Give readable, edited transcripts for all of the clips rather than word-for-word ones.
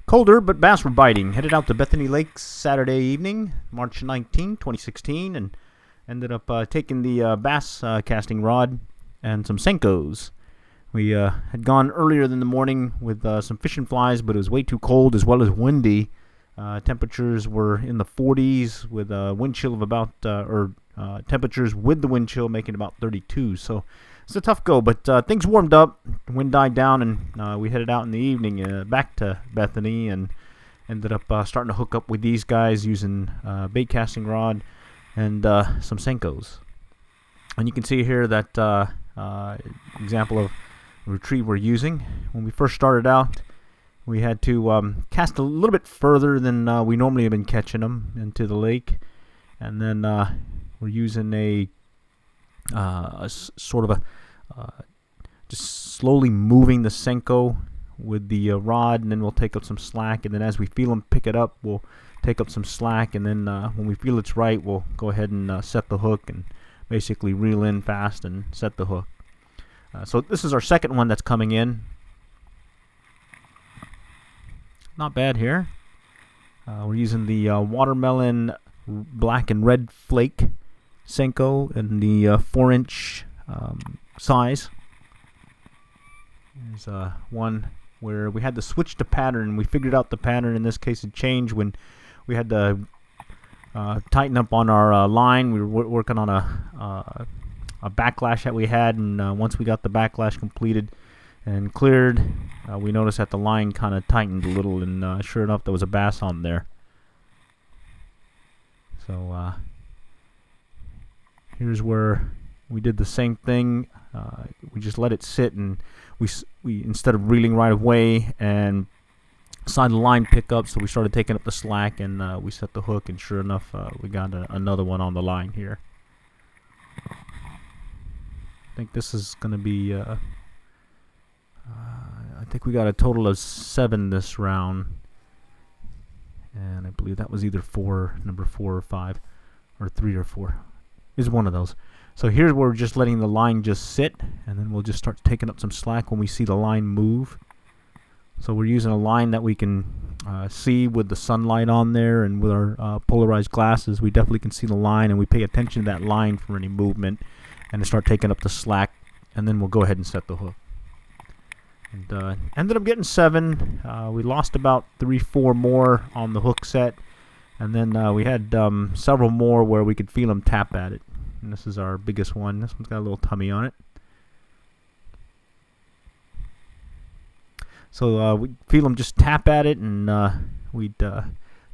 Colder, but bass were biting. Headed out to Bethany Lakes Saturday evening, March 19, 2016, and ended up taking the bass casting rod and some Senkos. We had gone earlier in the morning with some fishing flies, but it was way too cold as well as windy. Temperatures were in the 40s with a wind chill of about, temperatures with the wind chill making about 32. So it's a tough go, but things warmed up, the wind died down, and we headed out in the evening back to Bethany and ended up starting to hook up with these guys using bait casting rod and some Senkos. And you can see here that example of the retrieve we're using. When we first started out, we had to cast a little bit further than we normally have been catching them into the lake, and then we're using a sort of a just slowly moving the Senko with the rod, and then we'll take up some slack, and then as we feel them pick it up, we'll take up some slack, and then when we feel it's right, we'll go ahead and set the hook and basically reel in fast and set the hook. So this is our second one that's coming in. Not bad here. We're using the watermelon black and red flake Senko in the 4-inch size. There's one where we had to switch the pattern. We figured out the pattern. In this case, it changed when we had to tighten up on our line. We were working on a backlash that we had, and once we got the backlash completed and cleared, we noticed that the line kind of tightened a little, and sure enough, there was a bass on there. So here's where we did the same thing. We just let it sit, and we instead of reeling right away and saw the line pick up, so we started taking up the slack, and we set the hook, and sure enough, we got another one on the line here. I think this is going to be I think we got a total of 7 this round, and I believe that was either number 4 or 5, or 3 or 4. Is one of those. So here's where we're just letting the line just sit, and then we'll just start taking up some slack when we see the line move. So we're using a line that we can see with the sunlight on there, and with our polarized glasses, we definitely can see the line, and we pay attention to that line for any movement, and start taking up the slack, and then we'll go ahead and set the hook. And ended up getting 7. We lost about 3-4 more on the hook set, and then we had several more where we could feel them tap at it. And this is our biggest one. This one's got a little tummy on it. So we'd feel them just tap at it, and we'd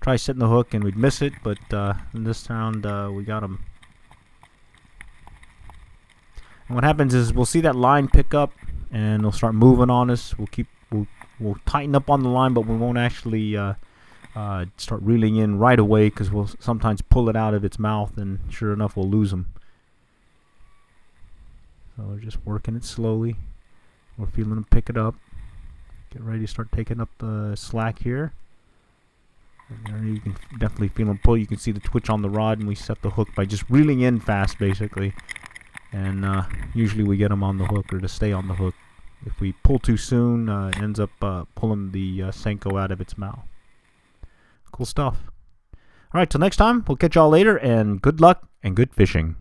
try setting the hook, and we'd miss it, but in this round we got them. And what happens is we'll see that line pick up, and they'll start moving on us. We'll tighten up on the line, but we won't actually start reeling in right away, because we'll sometimes pull it out of its mouth, and sure enough, we'll lose them. So we're just working it slowly. We're feeling them pick it up. Get ready to start taking up the slack here. And there you can definitely feel them pull. You can see the twitch on the rod, and we set the hook by just reeling in fast, basically. And usually we get them on the hook, or to stay on the hook. If we pull too soon, it ends up pulling the Senko out of its mouth. Cool stuff. All right, till next time, we'll catch y'all later, and good luck and good fishing.